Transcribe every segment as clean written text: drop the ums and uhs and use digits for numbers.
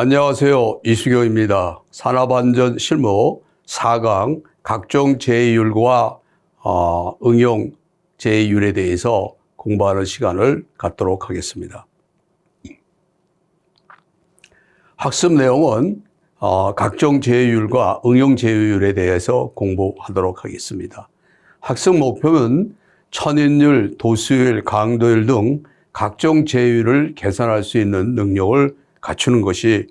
안녕하세요. 이수경입니다. 산업안전 실무 4강 각종 제휴율과 응용 제휴율에 대해서 공부하는 시간을 갖도록 하겠습니다. 학습 내용은 각종 제휴율과 응용 제휴율에 대해서 공부하도록 하겠습니다. 학습 목표는 천인율, 도수율, 강도율 등 각종 제휴율을 계산할 수 있는 능력을 갖추는 것이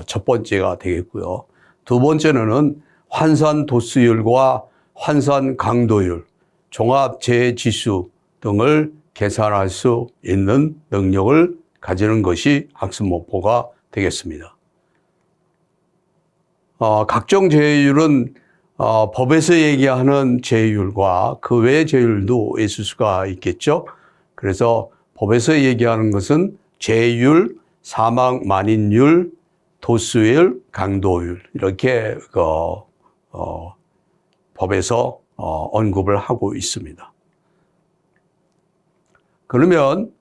첫 번째가 되겠고요. 두 번째는 환산 도수율과 환산 강도율, 종합 제해 지수 등을 계산할 수 있는 능력을 가지는 것이 학습 목표가 되겠습니다. 각종 제휴율은 법에서 얘기하는 제휴율과 그 외의 제휴율도 있을 수가 있겠죠. 그래서 법에서 얘기하는 것은 제휴율, 사망 만인율, 도수율, 강도율 이렇게 법에서 언급을 하고 있습니다. 그러면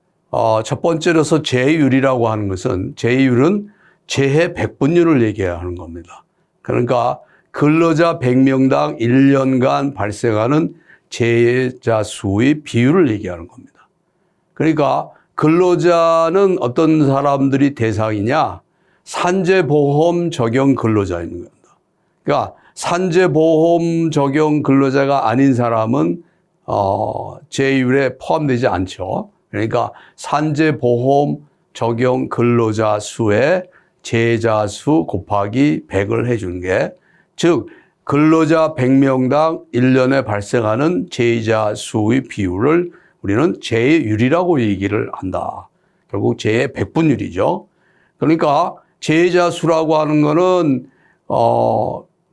첫 번째로서 제휴율이라고 하는 것은 제휴율은 재해 백분율을 얘기하는 겁니다. 그러니까 근로자 100명당 1년간 발생하는 재해자 수의 비율을 얘기하는 겁니다. 그러니까 근로자는 어떤 사람들이 대상이냐? 산재보험 적용 근로자인 겁니다. 그러니까 산재보험 적용 근로자가 아닌 사람은 제휴율에 포함되지 않죠. 그러니까 산재보험 적용 근로자 수에 재해자 수 곱하기 100을 해준 게, 즉 근로자 100명당 1년에 발생하는 재해자 수의 비율을 우리는 제휴율이라고 얘기를 한다. 결국 재해 백분율이죠. 그러니까 재해자 수라고 하는 거는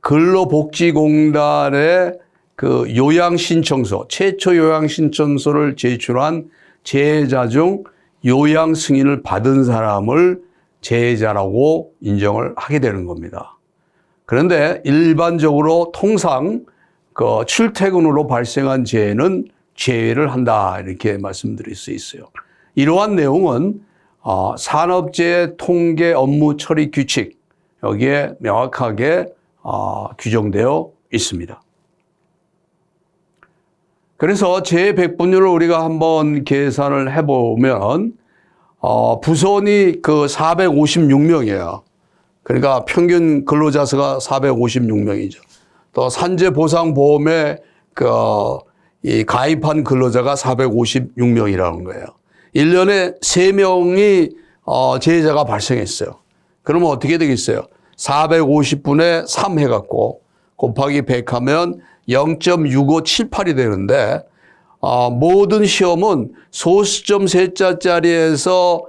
근로복지공단의 그 요양신청서, 최초 요양신청서를 제출한 재해자 중 요양 승인을 받은 사람을 재해자라고 인정을 하게 되는 겁니다. 그런데 일반적으로 통상 그 출퇴근으로 발생한 재해는 제외를 한다 이렇게 말씀드릴 수 있어요. 이러한 내용은 산업재해 통계 업무 처리 규칙 여기에 명확하게 규정되어 있습니다. 그래서 재해 백분율을 우리가 한번 계산을 해보면 부선이 그 456명이에요. 그러니까 평균 근로자 수가 456명이죠. 또 산재보상보험에 이 가입한 근로자가 456명이라는 거예요. 1년에 3명이 재해자가 발생했어요. 그러면 어떻게 되겠어요? 450분의 3 해갖고 곱하기 100 하면 0.6578이 되는데 모든 시험은 소수점 3자짜리에서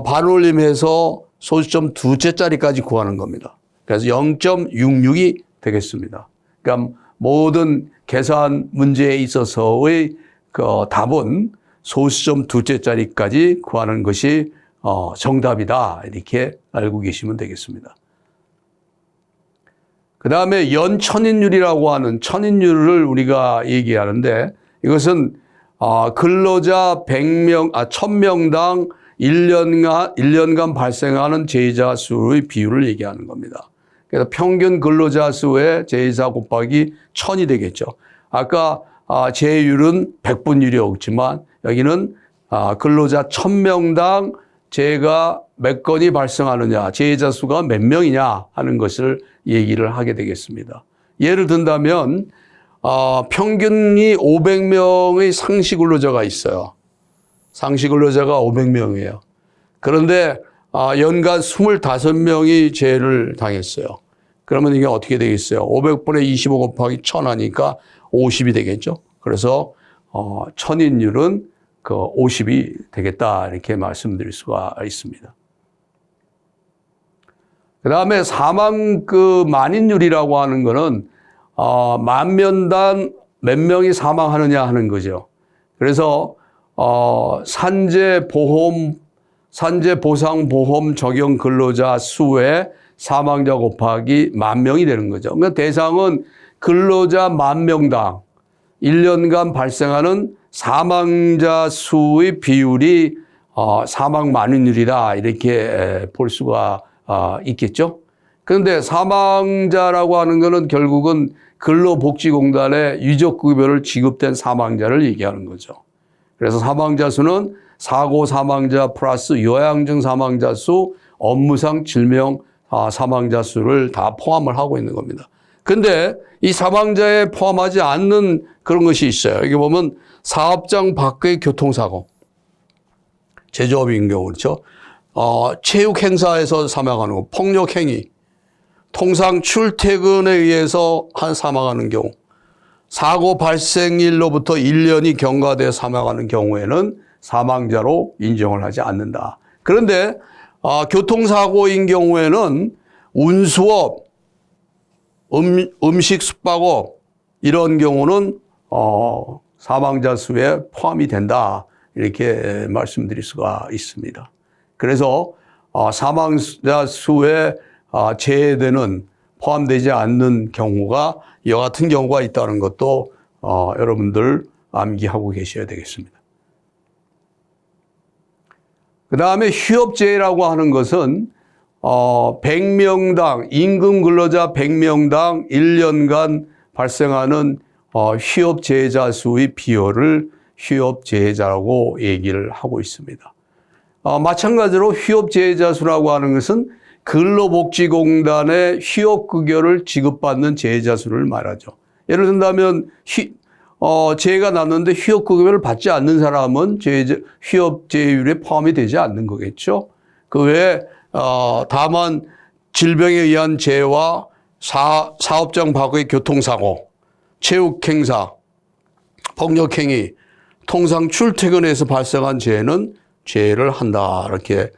반올림해서 소수점 2자짜리까지 구하는 겁니다. 그래서 0.66이 되겠습니다. 그러니까 모든 계산 문제에 있어서의 그 답은 소수점 2자짜리까지 구하는 것이 정답이다. 이렇게 알고 계시면 되겠습니다. 그 다음에 연천인율이라고 하는 천인율을 우리가 얘기하는데 이것은 근로자 1000명당 1년간 발생하는 재해자 수의 비율을 얘기하는 겁니다. 그래서 평균 근로자 수의 재해자 곱하기 1000이 되겠죠. 아까 제휴율은 백분율이었지만 여기는 근로자 1000명당 재해가 몇 건이 발생하느냐, 재해자 수가 몇 명이냐 하는 것을 얘기를 하게 되겠습니다. 예를 든다면 평균이 500명의 상시 근로자가 있어요. 상시 근로자가 500명이에요. 그런데 연간 25명이 재해를 당했어요. 그러면 이게 어떻게 되겠어요? 500분의 25 곱하기 1000 하니까 50이 되겠죠. 그래서 천인율은 그 50이 되겠다 이렇게 말씀드릴 수가 있습니다. 그 다음에 사망 그 만인율이라고 하는 거는 만면당 몇 명이 사망하느냐 하는 거죠. 그래서 산재보상보험 적용 근로자 수에 사망자 곱하기 10,000명이 되는 거죠. 그러니까 대상은 근로자 10,000명당 1년간 발생하는 사망자 수의 비율이 사망 만인율이다 이렇게 볼 수가 있겠죠. 그런데 사망자라고 하는 것은 결국은 근로복지공단에 유족급여를 지급된 사망자를 얘기하는 거죠. 그래서 사망자 수는 사고 사망자 플러스 요양증 사망자 수, 업무상 질병 사망자 수를 다 포함을 하고 있는 겁니다. 근데 이 사망자에 포함하지 않는 그런 것이 있어요. 여기 보면 사업장 밖의 교통사고, 제조업인 경우 그렇죠. 체육 행사에서 사망하는 거, 폭력 행위, 통상 출퇴근에 의해서 사망하는 경우, 사고 발생일로부터 1년이 경과돼 사망하는 경우에는 사망자로 인정을 하지 않는다. 그런데 교통사고인 경우에는 운수업, 음식 숙박업 이런 경우는 사망자 수에 포함이 된다. 이렇게 말씀드릴 수가 있습니다. 그래서 사망자 수에 제외되는 포함되지 않는 경우가 이와 같은 경우가 있다는 것도 여러분들 암기하고 계셔야 되겠습니다. 그 다음에 휴업제라고 하는 것은 100명당 임금 근로자 100명당 1년간 발생하는 휴업재해자 수의 비율을 휴업재해자라고 얘기를 하고 있습니다. 마찬가지로 휴업재해자 수라고 하는 것은 근로복지공단의 휴업급여를 지급받는 재해자 수를 말하죠. 예를 든다면 재해가 났는데 휴업급여를 받지 않는 사람은 휴업재해율에 포함이 되지 않는 거겠죠. 그 외에 다만 질병에 의한 재해와 사업장 밖의 교통사고, 체육행사, 폭력행위, 통상 출퇴근에서 발생한 재해는 재해를 한다. 이렇게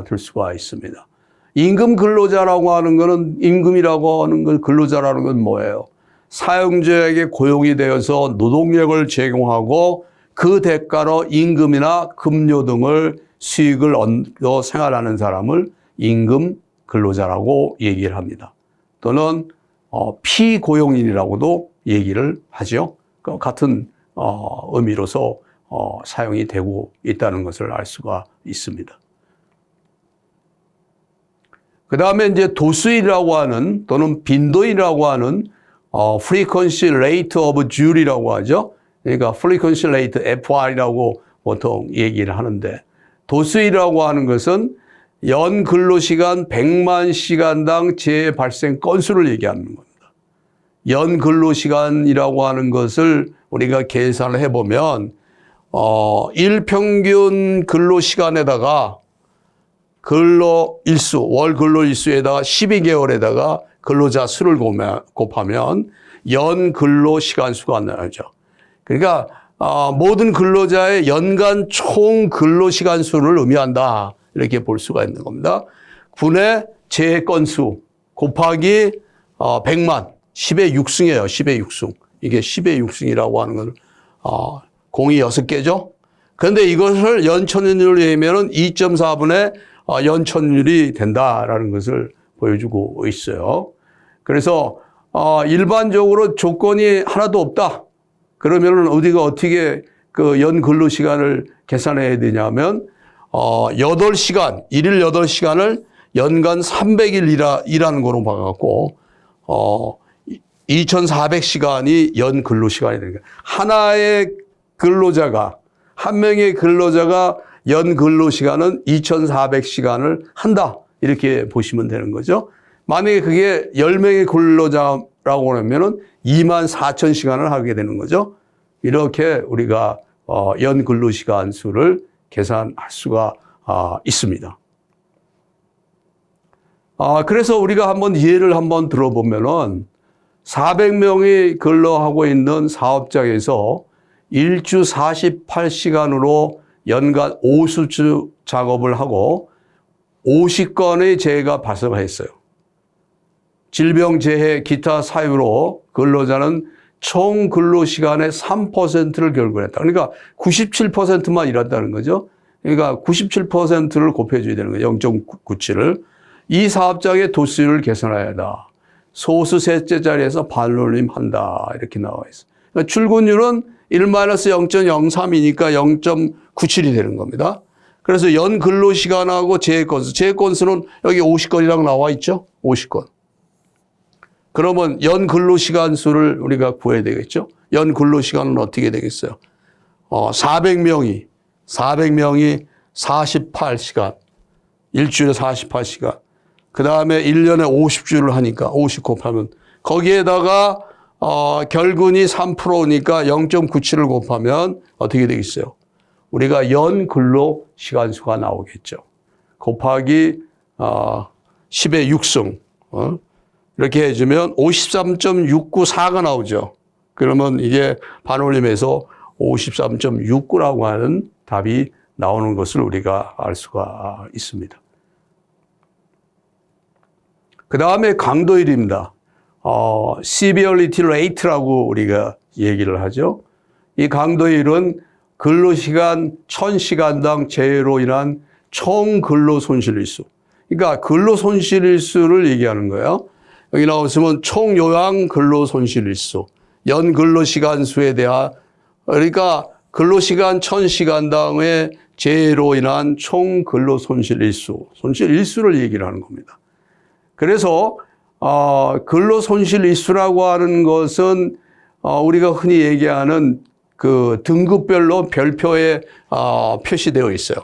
들 수가 있습니다. 임금 근로자라고 하는 것은 임금이라고 하는 건 근로자라는 건 뭐예요? 사용자에게 고용이 되어서 노동력을 제공하고 그 대가로 임금이나 급료 등을 수익을 얻어 생활하는 사람을 임금 근로자라고 얘기를 합니다. 또는 피고용인이라고도 얘기를 하죠. 같은 의미로서 사용이 되고 있다는 것을 알 수가 있습니다. 그 다음에 이제 도수이라고 하는 또는 빈도이라고 하는 frequency rate of jury라고 하죠. 그러니까 frequency rate FR이라고 보통 얘기를 하는데 도수이라고 하는 것은 연 근로시간 100만 시간당 재해 발생 건수를 얘기하는 겁니다. 연 근로시간이라고 하는 것을 우리가 계산을 해보면 일평균 근로시간에다가 근로일수, 월 근로일수에다가 12개월에다가 근로자 수를 곱하면 연 근로시간 수가 나오죠. 그러니까 모든 근로자의 연간 총 근로시간 수를 의미한다. 이렇게 볼 수가 있는 겁니다. 분의 재해 건수 곱하기 100만, 10의 6승이에요. 10의 6승. 이게 10의 6승이라고 하는 건 공이 6개죠. 그런데 이것을 연천율로 하면은 2.4분의 연천율이 된다라는 것을 보여주고 있어요. 그래서 일반적으로 조건이 하나도 없다. 그러면은 우리가 어떻게 그 연 근로 시간을 계산해야 되냐면 8시간, 일일 8시간을 연간 300일 일하는 거로 봐갖고 2,400시간이 연 근로 시간이 되는 거예요. 하나의 근로자가 한 명의 근로자가 연 근로 시간은 2,400시간을 한다. 이렇게 보시면 되는 거죠. 만약에 그게 10명의 근로자라고 하면은 24,000시간을 하게 되는 거죠. 이렇게 우리가 연 근로 시간 수를 계산할 수가 있습니다. 그래서 우리가 한번 예를 한번 들어보면은 400명이 근로하고 있는 사업장에서 일주 48시간으로 연간 5수주 작업을 하고 50건의 재해가 발생했어요. 질병재해 기타 사유로 근로자는 총 근로시간의 3%를 결근했다. 그러니까 97%만 일한다는 거죠. 그러니까 97%를 곱해줘야 되는 거예요. 0.97을. 이 사업장의 도수율을 개선해야 한다. 소수 셋째 자리에서 반올림한다. 이렇게 나와 있어요. 그러니까 출근율은 1-0.03이니까 0.97이 되는 겁니다. 그래서 연 근로시간하고 재해건수. 재해건수는 여기 50건이라고 나와 있죠? 50건. 그러면 연 근로시간 수를 우리가 구해야 되겠죠? 연 근로시간은 어떻게 되겠어요? 400명이 48시간. 일주일에 48시간. 그 다음에 1년에 50주를 하니까 50 곱하면 거기에다가 결근이 3%니까 0.97을 곱하면 어떻게 되겠어요? 우리가 연 근로 시간 수가 나오겠죠. 곱하기 10의 6승 이렇게 해주면 53.694가 나오죠. 그러면 이게 반올림해서 53.69라고 하는 답이 나오는 것을 우리가 알 수가 있습니다. 그 다음에 강도율입니다. severity rate라고 우리가 얘기를 하죠. 이 강도율은 근로시간 1000시간당 재해로 인한 총 근로손실일수. 그러니까 근로손실일수를 얘기하는 거예요. 여기 나왔으면 총 요양 근로손실일수. 연 근로시간 수에 대한, 그러니까 근로시간 1000시간당의 재해로 인한 총 근로손실일수. 손실일수를 얘기를 하는 겁니다. 그래서 근로손실일수라고 하는 것은 우리가 흔히 얘기하는 그 등급별로 별표에 표시되어 있어요.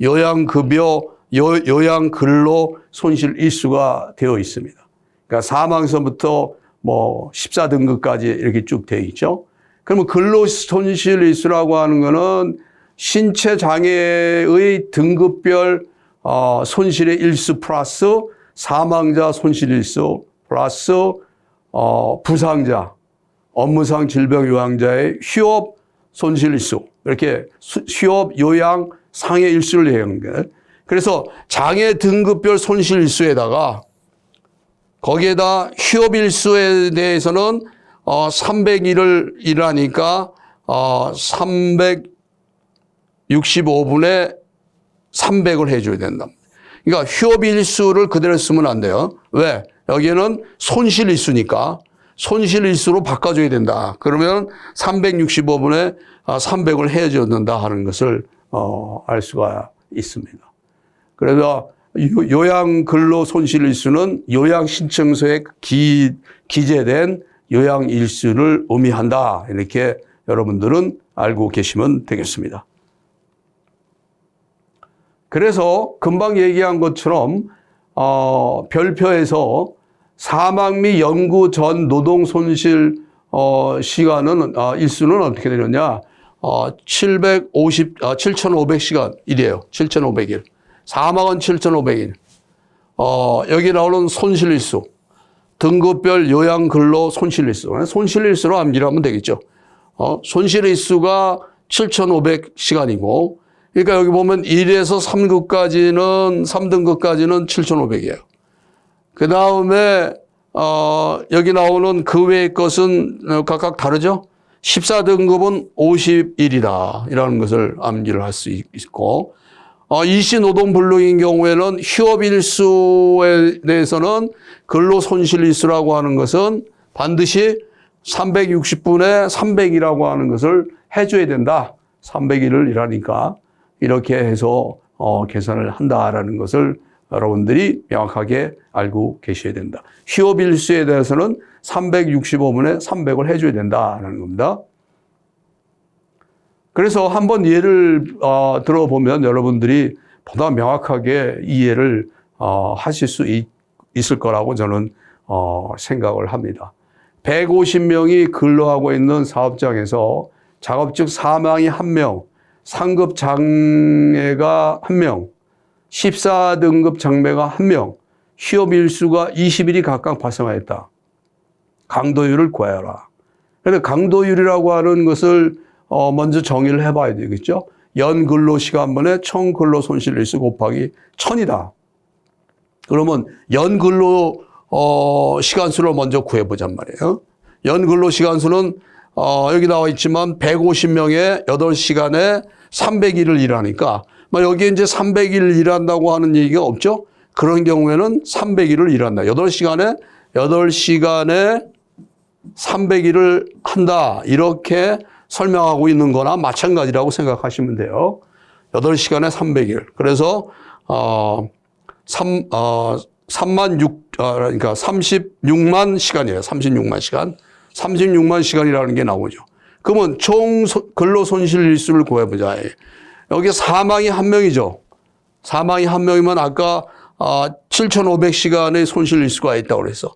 요양급여, 요양근로 손실일수가 되어 있습니다. 그러니까 사망서부터 뭐 14등급까지 이렇게 쭉 되어 있죠. 그러면 근로손실일수라고 하는 거는 신체 장애의 등급별 손실의 일수 플러스 사망자 손실일수 플러스 부상자, 업무상 질병 요양자의 휴업 손실일수 이렇게 휴업 요양 상해 일수를 얘기하는 거예요. 그래서 장애 등급별 손실일수에다가 거기에다 휴업 일수에 대해서는 300일을 일하니까 365분에 300을 해줘야 된다. 그러니까 휴업 일수를 그대로 쓰면 안 돼요. 왜? 여기에는 손실일수니까 손실일수로 바꿔줘야 된다. 그러면 365분에 300을 해줘야 된다 하는 것을 알 수가 있습니다. 그래서 요양 근로 손실일수는 요양 신청서에 기재된 요양 일수를 의미한다. 이렇게 여러분들은 알고 계시면 되겠습니다. 그래서 금방 얘기한 것처럼 별표에서 사망 및 연구 전 노동 손실 시간은 일수는 어떻게 되느냐? 7,500시간 일이에요. 7,500일. 사망은 7,500일. 여기 나오는 손실일수. 등급별 요양 근로 손실일수. 손실일수로 암기하면 되겠죠. 손실일수가 7,500시간이고 그러니까 여기 보면 1에서 3급까지는 3등급까지는 7,500이에요. 그 다음에 여기 나오는 그 외의 것은 각각 다르죠. 14등급은 50일이다. 이라는 것을 암기를 할 수 있고 일시노동불능인 경우에는 휴업일수에 대해서는 근로손실일수라고 하는 것은 반드시 360분에 300이라고 하는 것을 해줘야 된다. 300일을 일하니까 이렇게 해서 계산을 한다라는 것을 여러분들이 명확하게 알고 계셔야 된다. 휴업일수에 대해서는 365분에 300을 해줘야 된다는 겁니다. 그래서 한번 예를 들어보면 여러분들이 보다 명확하게 이해를 하실 수 있을 거라고 저는 생각을 합니다. 150명이 근로하고 있는 사업장에서 작업직 사망이 1명, 상급 장애가 1명, 14등급 장애가 1명, 휴업일수가 20일이 각각 발생하였다. 강도율을 구하여라. 그런데 강도율이라고 하는 것을 먼저 정의를 해봐야 되겠죠. 연 근로시간분의 총 근로손실일수 곱하기 1000이다. 그러면 연 근로 시간수를 먼저 구해보잔 말이에요. 연 근로시간수는 여기 나와 있지만 150명에 8시간에 300일을 일하니까 여기에 이제 300일 일한다고 하는 얘기가 없죠. 그런 경우에는 300일을 일한다. 8시간에 300일을 한다. 이렇게 설명하고 있는 거나 마찬가지라고 생각하시면 돼요. 8시간에 300일. 그래서 36만 시간이에요. 36만 시간. 36만 시간이라는 게 나오죠. 그러면 총 근로손실일수를 구해보자. 여기 사망이 1명이죠. 사망이 1명이면 아까 7,500시간의 손실일수가 있다고 그랬어.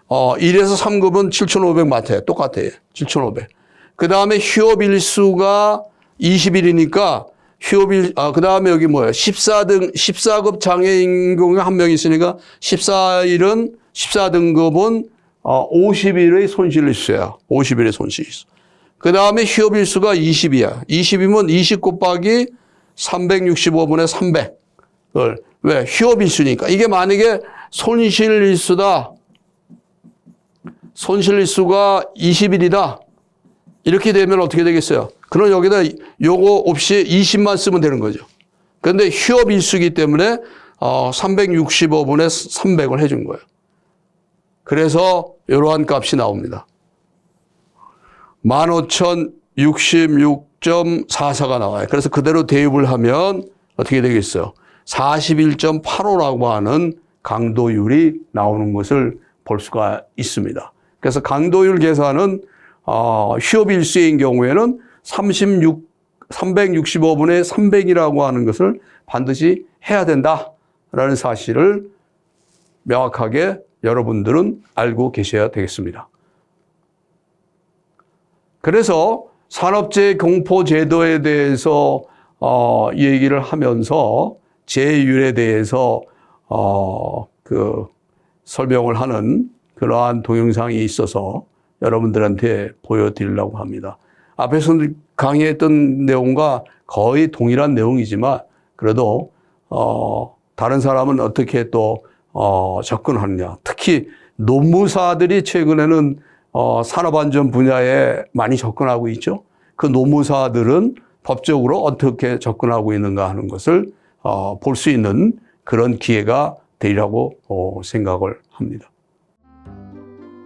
1에서 3급은 7,500 맞아요. 똑같아요. 7,500. 그 다음에 휴업일수가 20일이니까 그 다음에 여기 뭐예요? 14급 장애인 경우에 1명 있으니까 14등급은 50일의 손실일수야. 50일의 손실일수. 그 다음에 휴업일수가 20이야. 20이면 20 곱하기 365분의 300을. 왜? 휴업일수니까. 이게 만약에 손실일수다. 손실일수가 20일이다. 이렇게 되면 어떻게 되겠어요? 그럼 여기다 요거 없이 20만 쓰면 되는 거죠. 그런데 휴업일수기 때문에 365분의 300을 해준 거예요. 그래서 이러한 값이 나옵니다. 15,066.44가 나와요. 그래서 그대로 대입을 하면 어떻게 되겠어요? 41.85라고 하는 강도율이 나오는 것을 볼 수가 있습니다. 그래서 강도율 계산은 휴업일수인 경우에는 365분의 300이라고 하는 것을 반드시 해야 된다라는 사실을 명확하게 여러분들은 알고 계셔야 되겠습니다. 그래서 산업재해 공포제도에 대해서 얘기를 하면서 재해율에 대해서 설명을 하는 그러한 동영상이 있어서 여러분들한테 보여드리려고 합니다. 앞에서 강의했던 내용과 거의 동일한 내용이지만 그래도 다른 사람은 어떻게 또 접근하느냐. 특히 노무사들이 최근에는 산업안전 분야에 많이 접근하고 있죠. 그 노무사들은 법적으로 어떻게 접근하고 있는가 하는 것을 볼 수 있는 그런 기회가 되리라고 생각을 합니다.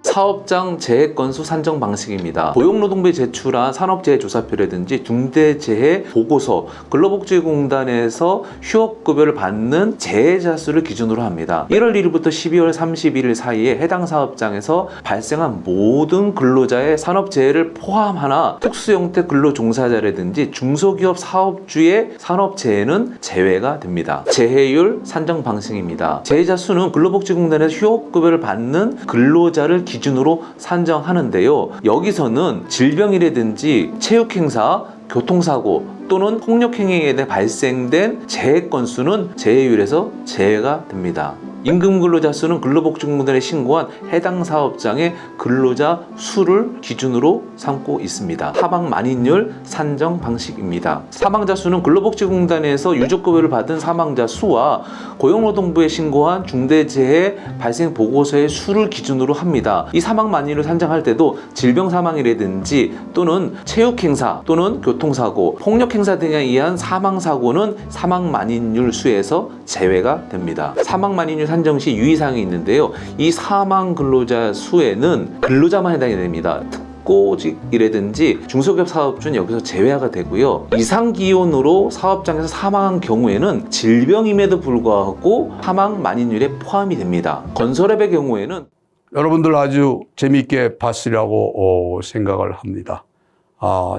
사업장 재해 건수 산정 방식입니다. 고용노동부에 제출한 산업재해조사표라든지 중대재해 보고서, 근로복지공단에서 휴업급여를 받는 재해자 수를 기준으로 합니다. 1월 1일부터 12월 31일 사이에 해당 사업장에서 발생한 모든 근로자의 산업재해를 포함하나 특수형태 근로종사자라든지 중소기업 사업주의 산업재해는 제외가 됩니다. 재해율 산정 방식입니다. 재해자 수는 근로복지공단에서 휴업급여를 받는 근로자를 기준으로 산정하는데요. 여기서는 질병이라든지 체육행사, 교통사고 또는 폭력행위에 대해 발생된 재해 건수는 재해율에서 제외가 됩니다. 임금근로자 수는 근로복지공단에 신고한 해당 사업장의 근로자 수를 기준으로 삼고 있습니다. 사망만인율 산정 방식입니다. 사망자 수는 근로복지공단에서 유족급여를 받은 사망자 수와 고용노동부에 신고한 중대재해 발생 보고서의 수를 기준으로 합니다. 이 사망만인율을 산정할 때도 질병사망이라든지 또는 체육행사 또는 교통사고, 폭력행사 등에 의한 사망사고는 사망만인율 수에서 제외가 됩니다. 사망만인율 산정 시 유의사항이 있는데요. 이 사망 근로자 수에는 근로자만 해당이 됩니다. 특고직이라든지 중소기업 사업주는 여기서 제외가 되고요. 이상기온으로 사업장에서 사망한 경우에는 질병임에도 불구하고 사망 만인율에 포함이 됩니다. 건설업의 경우에는 여러분들 아주 재미있게 봤으리라고 생각을 합니다.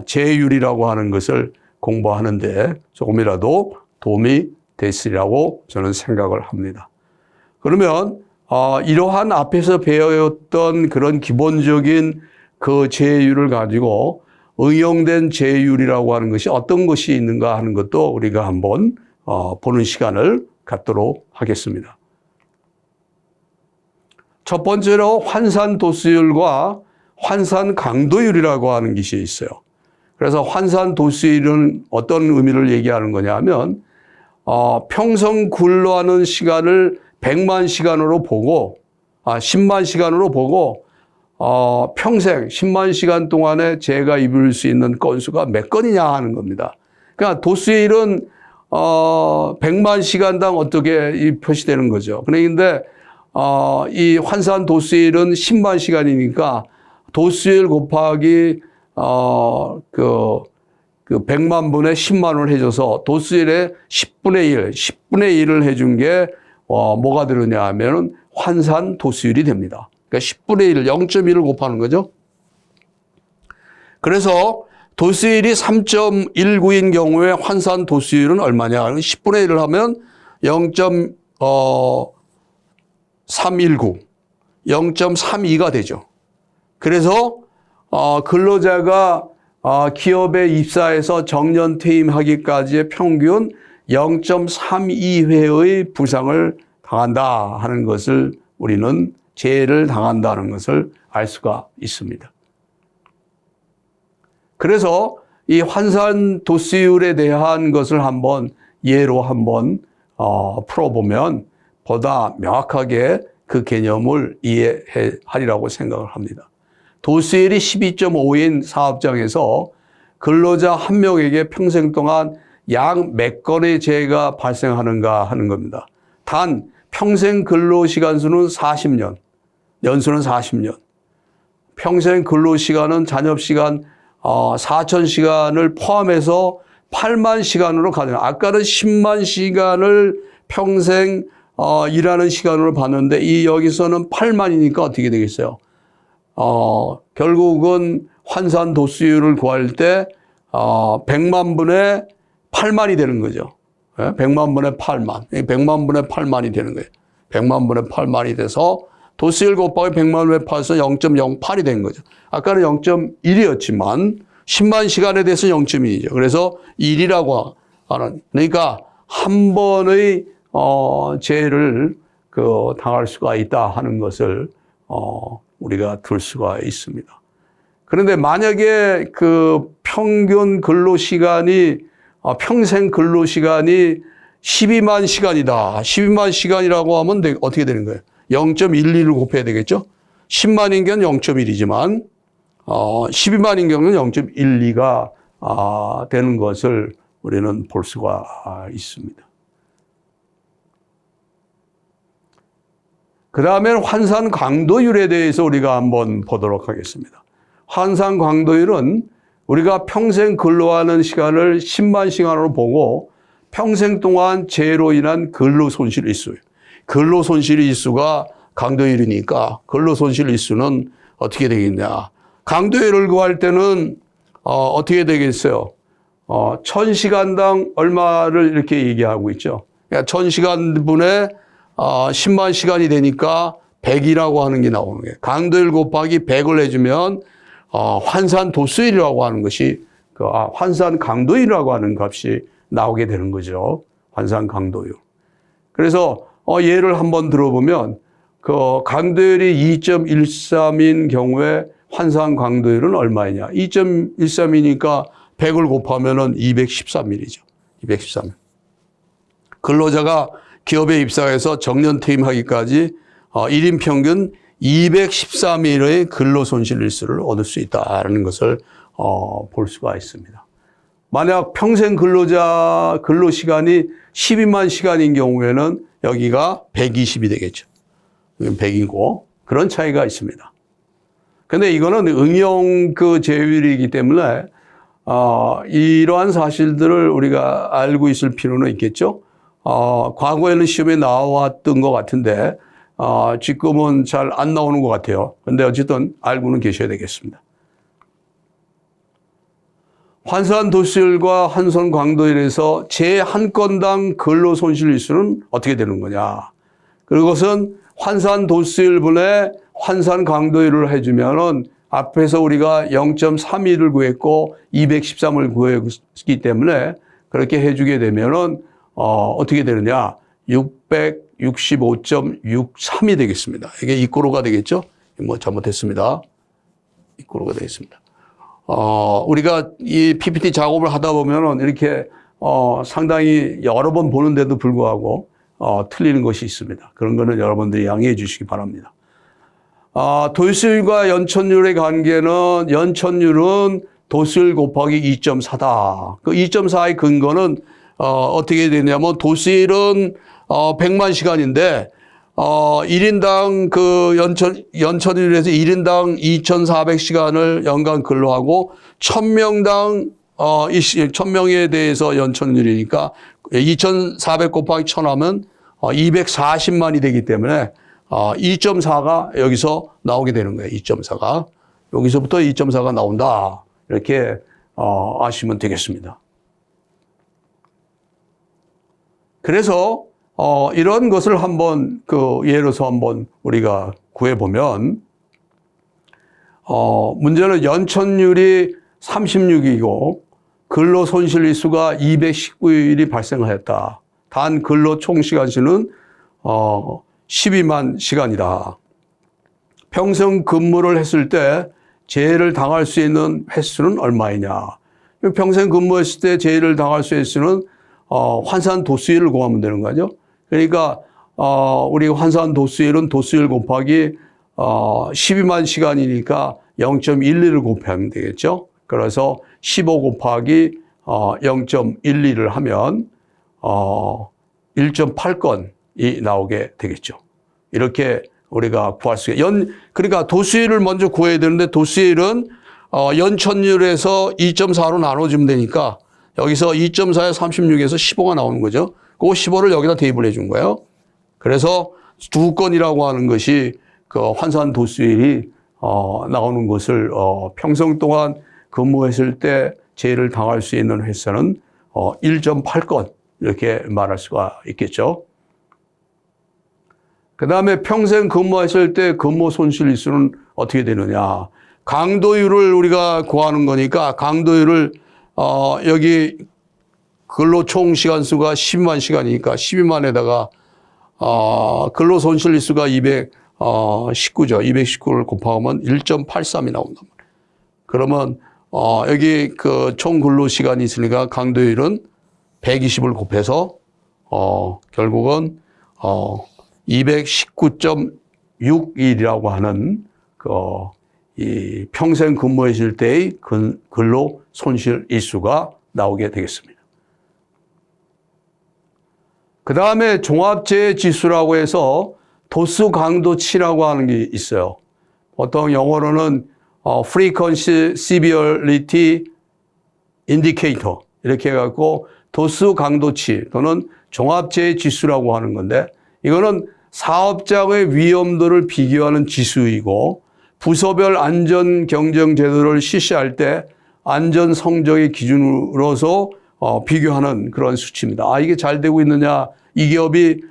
재해율이라고 하는 것을 공부하는데 조금이라도 도움이 됐으리라고 저는 생각을 합니다. 그러면 이러한 앞에서 배웠던 그런 기본적인 그 재해율을 가지고 응용된 재해율이라고 하는 것이 어떤 것이 있는가 하는 것도 우리가 한번 보는 시간을 갖도록 하겠습니다. 첫 번째로 환산 도수율과 환산 강도율이라고 하는 것이 있어요. 그래서 환산 도수율은 어떤 의미를 얘기하는 거냐 하면 평생 근로하는 시간을 100만 시간으로 보고 10만 시간으로 보고 평생 10만 시간 동안에 재해가 입을 수 있는 건수가 몇 건이냐 하는 겁니다. 그러니까 도수율은 100만 시간당 어떻게 표시되는 거죠. 그런데 이 환산 도수율은 10만 시간이니까 도수율 곱하기 그 100만 분의 10만 원을 해줘서 도수율의 10분의 1을 해준 게 뭐가 되느냐 하면은 환산 도수율이 됩니다. 그러니까 10분의 1, 0.1을 곱하는 거죠. 그래서 도수율이 3.19인 경우에 환산 도수율은 얼마냐? 10분의 1을 하면 0.319, 0.32가 되죠. 그래서 근로자가 기업에 입사해서 정년 퇴임하기까지의 평균 0.32회의 부상을 당한다 하는 것을 우리는 재해를 당한다는 것을 알 수가 있습니다. 그래서 이 환산 도수율에 대한 것을 한번 예로 한번 풀어보면 보다 명확하게 그 개념을 이해하리라고 생각을 합니다. 도수율이 12.5인 사업장에서 근로자 한 명에게 평생 동안 약 몇 건의 재해가 발생하는가 하는 겁니다. 단 평생 근로시간 수는 40년, 연수는 40년. 평생 근로시간은 잔업시간 4,000시간을 포함해서 8만 시간으로 가능. 아까는 10만 시간을 평생 일하는 시간으로 봤는데 여기서는 8만이니까 어떻게 되겠어요? 결국은 환산 도수율을 구할 때 100만 분의 8만이 되는 거죠. 100만 분의 8만. 100만 분의 8만이 되는 거예요. 100만 분의 8만이 돼서 도수율 곱하기 100만 분의 8에서 0.08이 된 거죠. 아까는 0.1이었지만 10만 시간에 대해서 0.2죠. 그래서 1이라고 하는. 그러니까 한 번의 재해를 당할 수가 있다 하는 것을 우리가 들 수가 있습니다. 그런데 만약에 그 평균 근로시간이 평생 근로시간이 12만 시간이다. 12만 시간이라고 하면 어떻게 되는 거예요? 0.12를 곱해야 되겠죠? 10만인 경우는 0.1이지만 12만인 경우는 0.12가 되는 것을 우리는 볼 수가 있습니다. 그 다음에는 환산 강도율에 대해서 우리가 한번 보도록 하겠습니다. 환산 강도율은 우리가 평생 근로하는 시간을 10만 시간으로 보고 평생 동안 재해로 인한 근로손실 일수, 근로손실 일수가 강도율이니까 근로손실 일수는 어떻게 되겠냐. 강도율을 구할 때는 어떻게 되겠어요? 1000시간당 얼마를 이렇게 얘기하고 있죠. 그러니까 1000시간분의 10만 시간이 되니까 100이라고 하는 게 나오는 거예요. 강도율 곱하기 100을 해주면 환산 도수율이라고 하는 것이 환산 강도율이라고 하는 값이 나오게 되는 거죠. 환산 강도율. 그래서 예를 한번 들어보면 그 강도율이 2.13인 경우에 환산 강도율은 얼마이냐. 2.13이니까 100을 곱하면은 213일이죠. 213일. 근로자가 기업에 입사해서 정년 퇴임하기까지 1인 평균 213일의 근로손실 일수를 얻을 수 있다는 것을 볼 수가 있습니다. 만약 평생 근로시간이 12만 시간인 경우에는 여기가 120이 되겠죠. 100이고 그런 차이가 있습니다. 근데 이거는 응용 제휴율이기 때문에 이러한 사실들을 우리가 알고 있을 필요는 있겠죠. 과거에는 시험에 나왔던 것 같은데 지금은 잘 안 나오는 것 같아요. 근데 어쨌든 알고는 계셔야 되겠습니다. 환산 도수율과 환산 강도율에서 제 한 건당 근로 손실 일수는 어떻게 되는 거냐. 그것은 환산 도수율분의 환산 강도율을 해주면은 앞에서 우리가 0.32를 구했고 213을 구했기 때문에 그렇게 해주게 되면은 어떻게 되느냐. 665.63이 되겠습니다. 이게 이꼬로가 되겠죠? 뭐 잘못했습니다. 이꼬로가 되겠습니다. 우리가 이 PPT 작업을 하다 보면은 이렇게 상당히 여러 번 보는데도 불구하고 틀리는 것이 있습니다. 그런 거는 여러분들이 양해해 주시기 바랍니다. 도수율과 연천율의 관계는 연천율은 도수율 곱하기 2.4다. 그 2.4의 근거는 어떻게 되냐면 도수율은 100만 시간인데 1인당 그 연천율에서 1인당 2,400시간을 연간 근로하고 1000명당 1000명에 대해서 연천율이니까 2400 곱하기 1000 하면 240만이 되기 때문에 2.4가 여기서 나오게 되는 거예요. 2.4가. 여기서부터 2.4가 나온다. 이렇게 아시면 되겠습니다. 그래서 이런 것을 한번 예로서 한번 우리가 구해보면 문제는 연천율이 36이고 근로 손실 일수가 219일이 발생하였다. 단 근로 총 시간수는 12만 시간이다. 평생 근무를 했을 때 재해를 당할 수 있는 횟수는 얼마이냐. 평생 근무했을 때 재해를 당할 수 있는 횟수는 환산 도수율을 구하면 되는 거죠. 그러니까 우리 환산 도수율은 도수율 곱하기 12만 시간이니까 0.12를 곱하면 되겠죠. 그래서 15 곱하기 0.12를 하면 1.8건이 나오게 되겠죠. 이렇게 우리가 구할 수 있어요. 그러니까 도수율을 먼저 구해야 되는데 도수율은 연천율에서 2.4로 나눠주면 되니까 여기서 2.4에 36에서 15가 나오는 거죠. 그 15를 여기다 대입을 해준 거예요. 그래서 2건이라고 하는 것이 그 환산 도수율이 나오는 것을 평생 동안 근무했을 때 재해를 당할 수 있는 횟수는 1.8건 이렇게 말할 수가 있겠죠. 그 다음에 평생 근무했을 때 근무 손실 일수는 어떻게 되느냐. 강도율을 우리가 구하는 거니까 강도율을 여기 근로 총 시간 수가 12만 시간이니까 12만에다가 근로 손실 일수가 219죠. 219를 곱하면 1.83이 나온단 말이에요. 그러면 여기 그 총 근로 시간이 있으니까 강도율은 120을 곱해서 결국은 219.61이라고 하는 이 평생 근무했을 때의 근로 손실 일수가 나오게 되겠습니다. 그 다음에 종합재해 지수라고 해서 도수 강도치라고 하는 게 있어요. 보통 영어로는 Frequency Severity Indicator 이렇게 해갖고 도수 강도치 또는 종합재해 지수라고 하는 건데 이거는 사업장의 위험도를 비교하는 지수이고 부서별 안전 경영 제도를 실시할 때 안전 성적의 기준으로서 비교하는 그런 수치입니다. 이게 잘 되고 있느냐, 이 기업이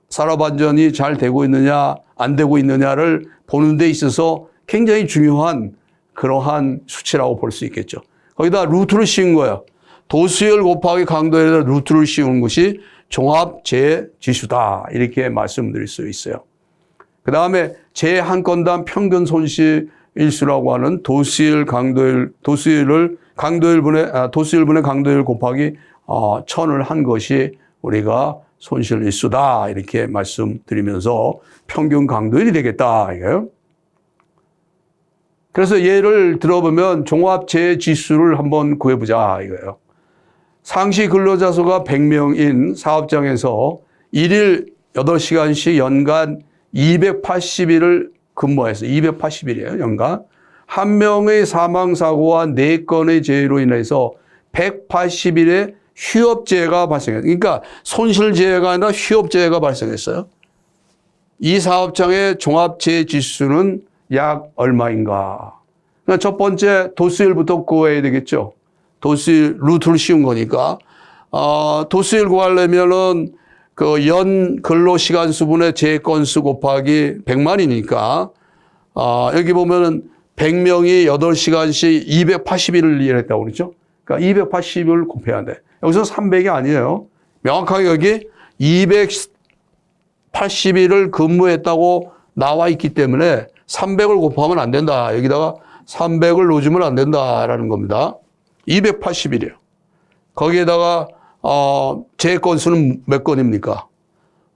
산업 안전이 잘 되고 있느냐, 안 되고 있느냐를 보는 데 있어서 굉장히 중요한 그러한 수치라고 볼 수 있겠죠. 거기다 루트를 씌운 거예요. 도수율 곱하기 강도에다 루트를 씌우는 것이 종합재해 지수다. 이렇게 말씀드릴 수 있어요. 그 다음에 재해 한 건당 평균 손실 일수라고 하는 도수율 분의 강도율 곱하기 1000을 한 것이 우리가 손실 일수다. 이렇게 말씀드리면서 평균 강도율이 되겠다. 이거예요. 그래서 예를 들어보면 종합재해 지수를 한번 구해보자. 이거예요. 상시 근로자 수가 100명인 사업장에서 1일 8시간씩 연간 280일을 근무해서 280일이에요. 연간. 한 명의 사망사고와 4건의 재해로 인해서 180일의 휴업재해가 발생했어요. 그러니까 손실재해가 아니라 휴업재해가 발생했어요. 이 사업장의 종합재해 지수는 약 얼마인가. 그러니까 첫 번째 도수율부터 구해야 되겠죠. 도수율 루트를 씌운 거니까 도수율 구하려면은 그 연 근로 시간 수분의 재해 건수 곱하기 100만이니까 여기 보면은 100명이 8시간씩 280일을 일했다고 그러죠. 그러니까 280을 곱해야 돼. 여기서 300이 아니에요. 명확하게 여기 280일을 근무했다고 나와 있기 때문에 300을 곱하면 안 된다. 여기다가 300을 넣어주면 안 된다라는 겁니다. 280일이에요. 거기에다가 재해 건수는 몇 건입니까?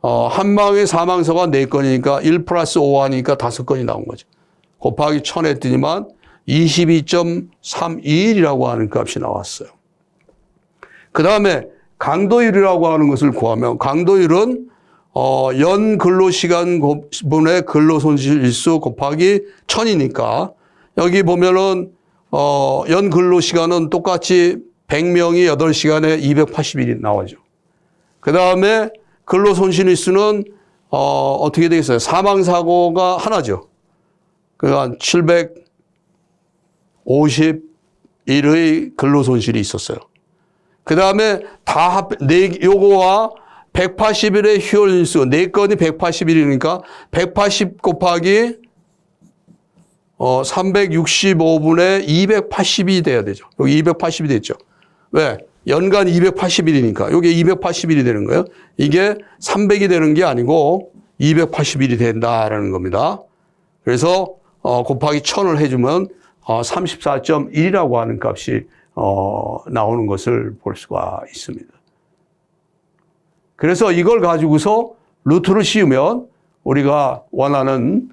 한 방의 사망서가 4건이니까 1 플러스 5 하니까 5건이 나온 거죠. 곱하기 1000 했더니만 22.32일이라고 하는 값이 나왔어요. 그 다음에 강도율이라고 하는 것을 구하면 강도율은 연 근로시간 분의 근로손실 일수 곱하기 1000이니까 여기 보면은 연 근로시간은 똑같이 100명이 8시간에 280일이 나오죠. 그 다음에 근로손실일수는 어떻게 되겠어요? 사망사고가 하나죠. 그러니까 750일의 근로손실이 있었어요. 그 다음에 요거와 180일의 휴일수, 4건이 180일이니까 180 곱하기 365분의 280이 돼야 되죠. 여기 280이 됐죠. 왜? 연간 280일이니까 여기 280일이 되는 거예요. 이게 300이 되는 게 아니고 280일이 된다라는 겁니다. 그래서 곱하기 1000을 해주면 34.1이라고 하는 값이 나오는 것을 볼 수가 있습니다. 그래서 이걸 가지고서 루트를 씌우면 우리가 원하는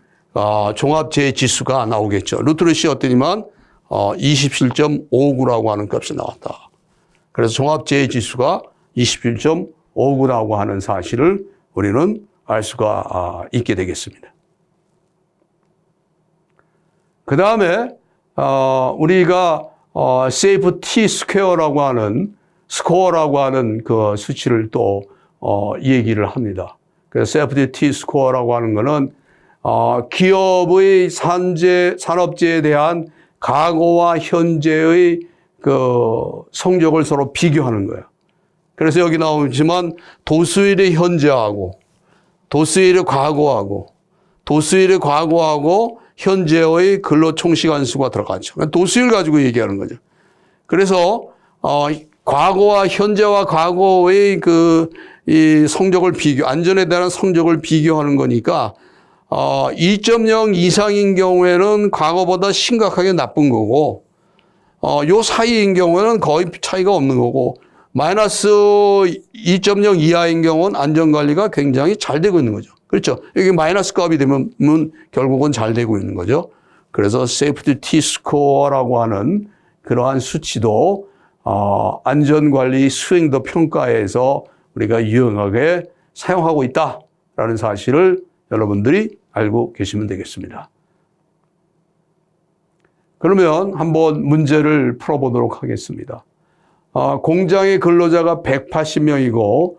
종합재해지수가 나오겠죠. 루트를 씌웠더니만 27.59라고 하는 값이 나왔다. 그래서 종합재해지수가 27.59라고 하는 사실을 우리는 알 수가 있게 되겠습니다. 그 다음에 우리가 세이프티 스퀘어라고 하는 그 수치를 또 얘기를 합니다. 그래서 세이프티 스코어라고 하는 거는 기업의 산업재해에 대한 과거와 현재의 그 성적을 서로 비교하는 거예요. 그래서 여기 나오지만 도수일의 현재하고 도수일의 과거하고 도수일의 과거하고 현재의 근로 총시간 수가 들어가죠. 도수일 가지고 얘기하는 거죠. 그래서 과거와 현재와 과거의 이 성적을 안전에 대한 성적을 비교하는 거니까 2.0 이상인 경우에는 과거보다 심각하게 나쁜 거고 요 사이인 경우에는 거의 차이가 없는 거고 마이너스 2.0 이하인 경우는 안전관리가 굉장히 잘 되고 있는 거죠. 그렇죠. 여기 마이너스 값이 되면 결국은 잘 되고 있는 거죠. 그래서 세이프티 T-스코어라고 하는 그러한 수치도 안전관리 수행도 평가에서 우리가 유용하게 사용하고 있다라는 사실을 여러분들이 알고 계시면 되겠습니다. 그러면 한번 문제를 풀어보도록 하겠습니다. 공장의 근로자가 180명이고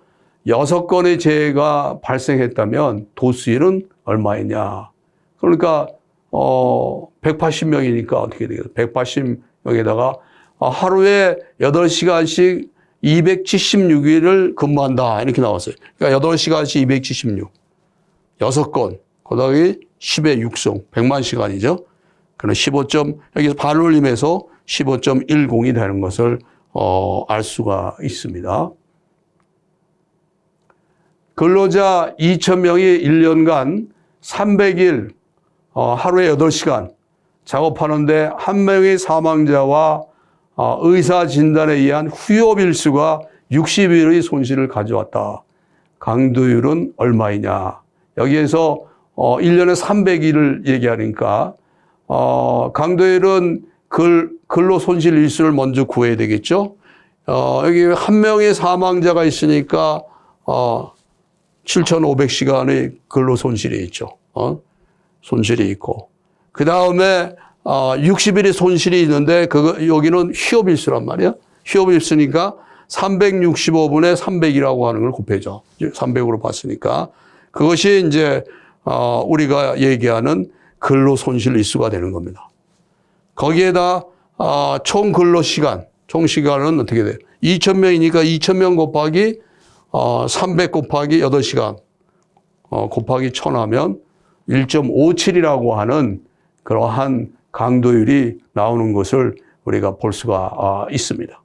6건의 재해가 발생했다면 도수일은 얼마이냐. 그러니까 180명이니까 어떻게 되겠어요? 180명에다가 하루에 8시간씩 276일을 근무한다 이렇게 나왔어요. 그러니까 8시간씩 276. 6건. 그다음에 10의 6성. 100만 시간이죠. 그럼 15. 여기서 반올림해서 15.10이 되는 것을 알 수가 있습니다. 근로자 2,000명이 1년간 300일 하루에 8시간 작업하는데 한 명의 사망자와 의사 진단에 의한 후욕일 수가 60일의 손실을 가져왔다. 강도율은 얼마이냐. 여기에서 1년에 300일을 얘기하니까 강도율은 근로 손실 일수를 먼저 구해야 되겠죠. 여기 한 명의 사망자가 있으니까 7,500시간의 근로 손실이 있죠. 손실이 있고. 그 다음에 60일의 손실이 있는데 여기는 휴업일수란 말이야. 휴업일수니까 365분의 300이라고 하는 걸 곱해줘. 300으로 봤으니까. 그것이 이제 우리가 얘기하는 근로 손실 일수가 되는 겁니다. 거기에다 총 근로 시간, 총 시간은 어떻게 돼요? 2,000명이니까 2,000명 곱하기 300 곱하기 8시간 곱하기 1,000 하면 1.57이라고 하는 그러한 강도율이 나오는 것을 우리가 볼 수가 있습니다.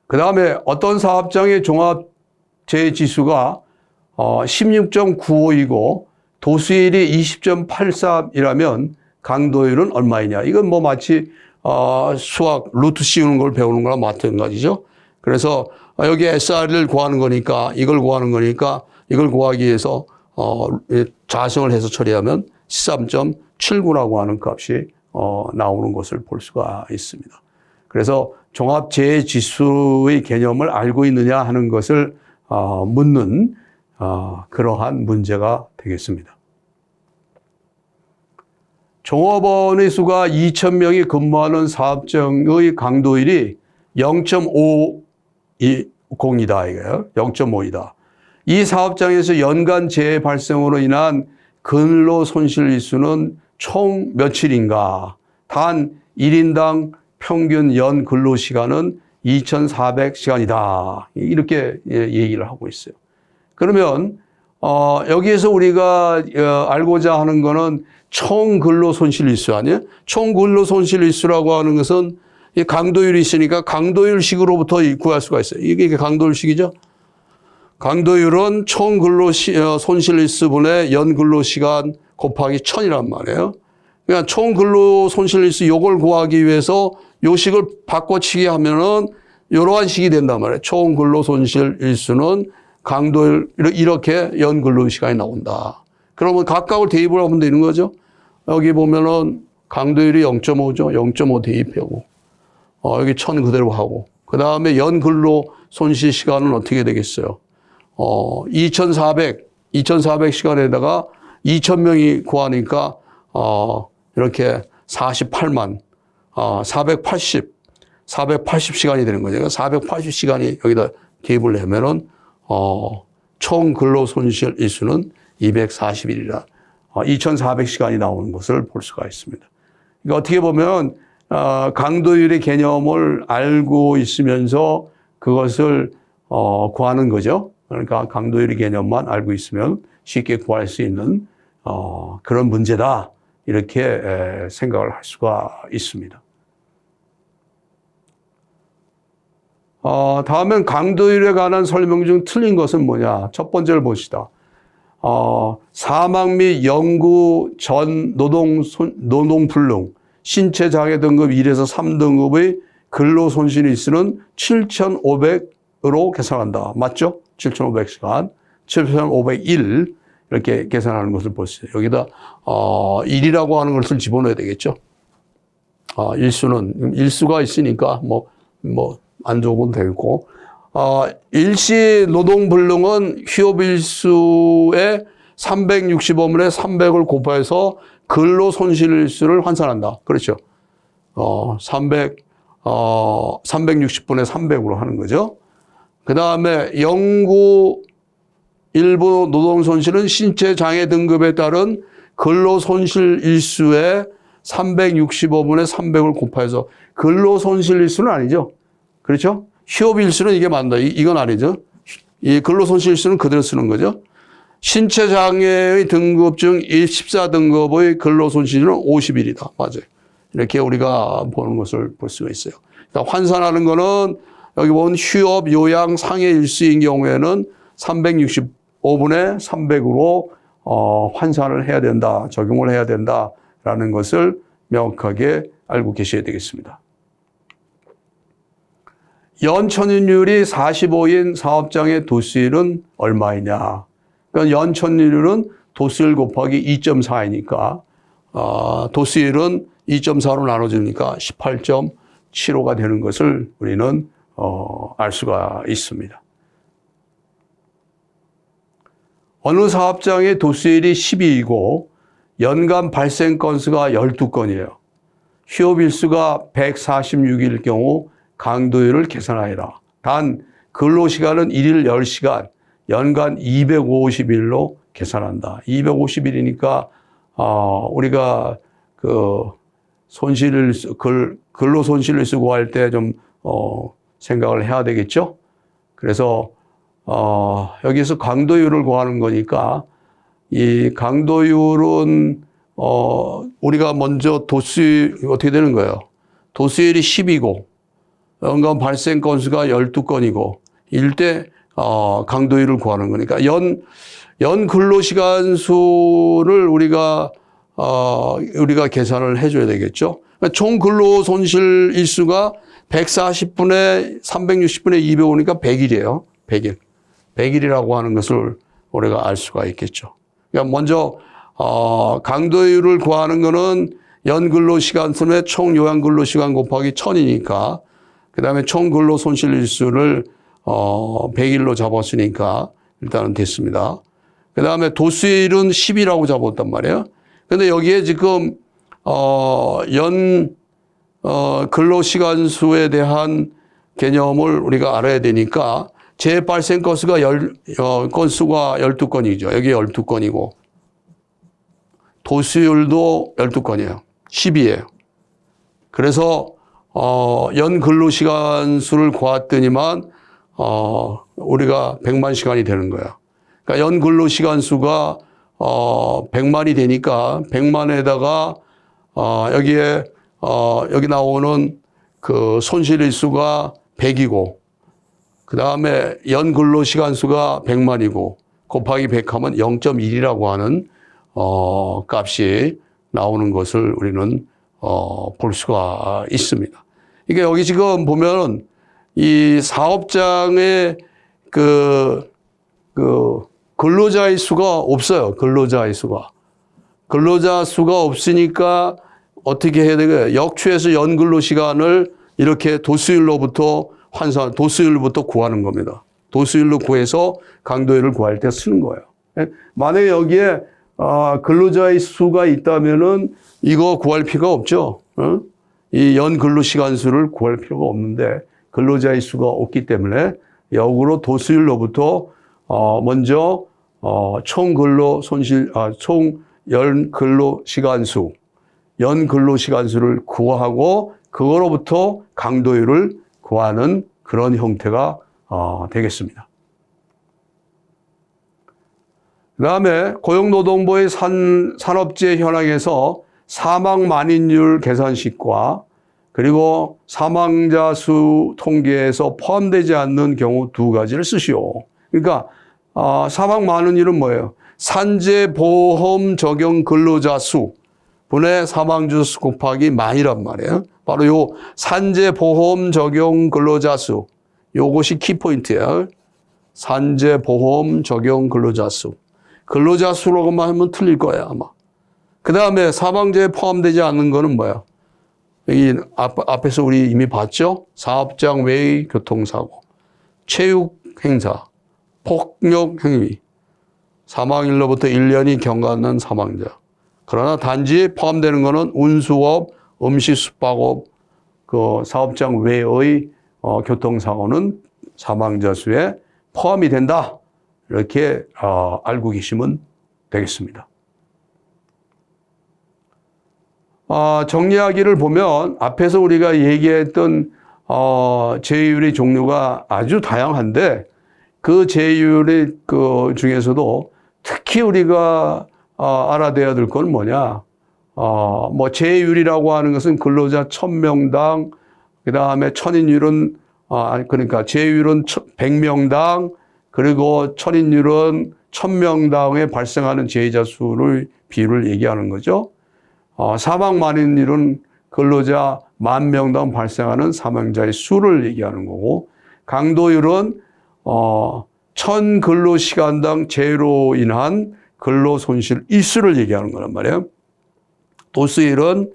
그 다음에 어떤 사업장의 종합재해지수가 16.95이고 도수일이 20.83이라면 강도율은 얼마이냐. 이건 뭐 마치 수학 루트 씌우는 걸 배우는 거랑 마찬가지죠. 그래서 여기 SR을 구하는 거니까 이걸 구하기 위해서 자성을 해서 처리하면 13.79라고 하는 값이 나오는 것을 볼 수가 있습니다. 그래서 종합재해지수의 개념을 알고 있느냐 하는 것을 묻는 그러한 문제가 되겠습니다. 종업원의 수가 2,000명이 근무하는 사업장의 강도율이 0.50이다 이거예요. 0.5이다. 이 사업장에서 연간 재해 발생으로 인한 근로 손실 일수는 총 며칠인가? 단 1인당 평균 연 근로 시간은 2,400시간이다. 이렇게 얘기를 하고 있어요. 그러면 여기에서 우리가 알고자 하는 거는 총 근로 손실 일수 아니에요? 총 근로 손실 일수라고 하는 것은 강도율이 있으니까 강도율식으로부터 구할 수가 있어요. 이게 강도율식이죠. 강도율은 총 근로 손실 일수분의 연 근로 시간 곱하기 1000이란 말이에요. 그러니까 총 근로 손실 일수 요걸 구하기 위해서 요 식을 바꿔치기 하면은 이러한 식이 된단 말이에요. 총 근로 손실 일수는 강도율 이렇게 연 근로 시간이 나온다. 그러면 각각을 대입을 하면 되는 거죠. 여기 보면은 강도율이 0.5죠. 0.5 대입하고 여기 1000 그대로 하고 그 다음에 연 근로 손실 시간은 어떻게 되겠어요? 2,400시간에다가 2,000명이 구하니까 이렇게 48만 480시간이 되는 거죠. 480시간이 여기다 대입을 하면은 총 근로 손실 일수는 240일이라 2,400시간이 나오는 것을 볼 수가 있습니다. 그러니까 어떻게 보면 강도율의 개념을 알고 있으면서 그것을 구하는 거죠. 그러니까 강도율의 개념만 알고 있으면 쉽게 구할 수 있는 그런 문제다. 이렇게 생각을 할 수가 있습니다. 다음은 강도율에 관한 설명 중 틀린 것은 뭐냐. 첫 번째를 봅시다. 사망 및 영구 전 노동불능, 신체장애 등급 1에서 3등급의 근로손실 일수는 7,500으로 계산한다. 맞죠? 7,500시간, 7,501 이렇게 계산하는 것을 볼 수 있어요. 여기다 1이라고 하는 것을 집어넣어야 되겠죠. 일수가 있으니까 안 적어도 되고 일시 노동불능은 휴업일수의 365분의 300을 곱해서 근로손실일수를 환산한다. 그렇죠. 360분의 300으로 하는 거죠. 그 다음에 영구 일부 노동손실은 신체장애 등급에 따른 근로손실일수의 365분의 300을 곱해서 근로손실일수는 아니죠. 그렇죠? 휴업일수는 이게 맞다. 이건 아니죠. 이 근로손실일수는 그대로 쓰는 거죠. 신체장애의 등급 중 14등급의 근로손실은 50일이다. 맞아요. 이렇게 우리가 보는 것을 볼 수가 있어요. 그러니까 환산하는 거는 여기 보면 휴업, 요양, 상해 일수인 경우에는 365분의 300으로 환산을 해야 된다. 적용을 해야 된다라는 것을 명확하게 알고 계셔야 되겠습니다. 연천일률이 45인 사업장의 도수율은 얼마이냐. 그러니까 연천일률은 도수율 곱하기 2.4이니까 도수율은 2.4로 나눠지니까 18.75가 되는 것을 우리는 알 수가 있습니다. 어느 사업장의 도수율이 12이고 연간 발생 건수가 12건이에요. 휴업일수가 146일 경우 강도율을 계산하여라. 단 근로시간은 1일 10시간, 연간 250일로 계산한다. 250일이니까 우리가 그 근로손실을 쓰고 할 때 좀 생각을 해야 되겠죠. 그래서 여기서 강도율을 구하는 거니까 이 강도율은 우리가 먼저 도수율 어떻게 되는 거예요? 도수율이 10이고 연간 발생 건수가 12건이고 이럴 때 강도율을 구하는 거니까 연 근로시간 수를 우리가 계산을 해줘야 되겠죠. 그러니까 총 근로손실 일수가 140분의 360분의 205니까 100일이에요. 100일. 100일이라고 하는 것을 우리가 알 수가 있겠죠. 그러니까 먼저 강도율을 구하는 거는 연 근로시간 수의 총 요양 근로시간 곱하기 1000이니까 그 다음에 총 근로손실 일수를 100일로 잡았으니까 일단은 됐습니다. 그 다음에 도수율은 10이라고 잡았단 말이에요. 근데 여기에 지금 근로시간수에 대한 개념을 우리가 알아야 되니까 재발생 건수가 12건이죠. 여기 12건이고 도수율도 12건이에요. 10이에요. 그래서 연 근로시간 수를 구했더니만 우리가 100만 시간이 되는 거야. 그러니까 연 근로시간 수가 100만이 되니까 100만에다가 여기에 여기 나오는 그 손실일수가 100이고 그다음에 연 근로시간 수가 100만이고 곱하기 100하면 0.1이라고 하는 값이 나오는 것을 우리는 볼 수가 있습니다. 이게 여기 지금 보면 이 사업장의 그 근로자의 수가 없어요. 근로자의 수가. 근로자 수가 없으니까 어떻게 해야 되겠어요? 역추에서 연 근로시간을 이렇게 도수율로부터 도수율부터 구하는 겁니다. 도수율로 구해서 강도율을 구할 때 쓰는 거예요. 만약에 여기에 근로자의 수가 있다면은 이거 구할 필요가 없죠. 이 연 근로시간 수를 구할 필요가 없는데 근로자의 수가 없기 때문에 역으로 도수율로부터 먼저 총 연 근로시간 수를 구하고 그거로부터 강도율을 구하는 그런 형태가 되겠습니다. 그 다음에 고용노동부의 산업재해 현황에서 사망 만인율 계산식과 그리고 사망자 수 통계에서 포함되지 않는 경우 두 가지를 쓰시오. 그러니까 사망 만인율은 뭐예요? 산재보험 적용 근로자 수 분의 사망자 수 곱하기 만이란 말이에요. 바로 요 산재보험 적용 근로자 수, 요것이 키포인트예요. 산재보험 적용 근로자 수. 근로자 수로만 하면 틀릴 거예요, 아마. 그 다음에 사망자에 포함되지 않는 거는 뭐야? 여기 앞에서 우리 이미 봤죠? 사업장 외의 교통사고, 체육 행사, 폭력 행위, 사망일로부터 1년이 경과하는 사망자. 그러나 단지 포함되는 거는 운수업, 음식 숙박업, 그 사업장 외의 교통사고는 사망자 수에 포함이 된다. 이렇게 알고 계시면 되겠습니다. 정리하기를 보면 앞에서 우리가 얘기했던 제휴율의 종류가 아주 다양한데 그 제휴율의 그 중에서도 특히 우리가 알아둬야 될 건 뭐냐? 뭐 제휴율이라고 하는 것은 근로자 1000명당 그 다음에 천인율은 그러니까 제휴율은 100명당 그리고 천인율은 1000명당에 발생하는 재해자 수를 비율을 얘기하는 거죠. 사망 만인율은 근로자 10,000명당 발생하는 사망자의 수를 얘기하는 거고 강도율은 1000근로시간당 재해로 인한 근로손실 일수를 얘기하는 거란 말이에요. 도수율은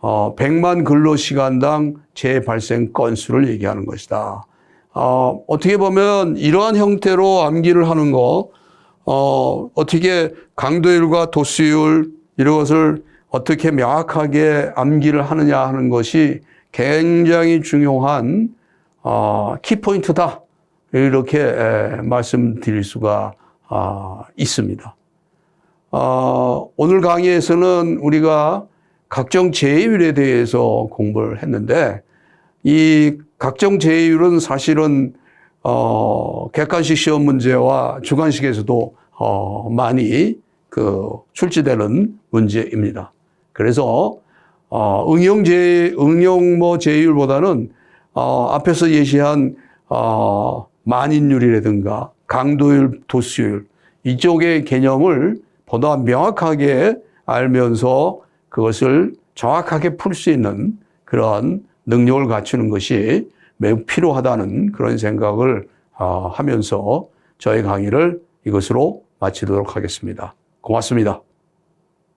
100만 근로시간당 재해 발생 건수를 얘기하는 것이다. 어떻게 보면 이러한 형태로 암기를 하는 거 어떻게 강도율과 도수율 이런 것을 어떻게 명확하게 암기를 하느냐 하는 것이 굉장히 중요한 키포인트다. 이렇게 말씀드릴 수가 있습니다. 오늘 강의에서는 우리가 각종 재해율에 대해서 공부를 했는데 이 각종 재해율은 사실은 객관식 시험 문제와 주관식에서도 많이 출제되는 문제입니다. 그래서 응용 재해율보다는 앞에서 예시한 만인율이라든가 강도율, 도수율 이쪽의 개념을 보다 명확하게 알면서 그것을 정확하게 풀 수 있는 그런 능력을 갖추는 것이 매우 필요하다는 그런 생각을 하면서 저의 강의를 이것으로 마치도록 하겠습니다. 고맙습니다.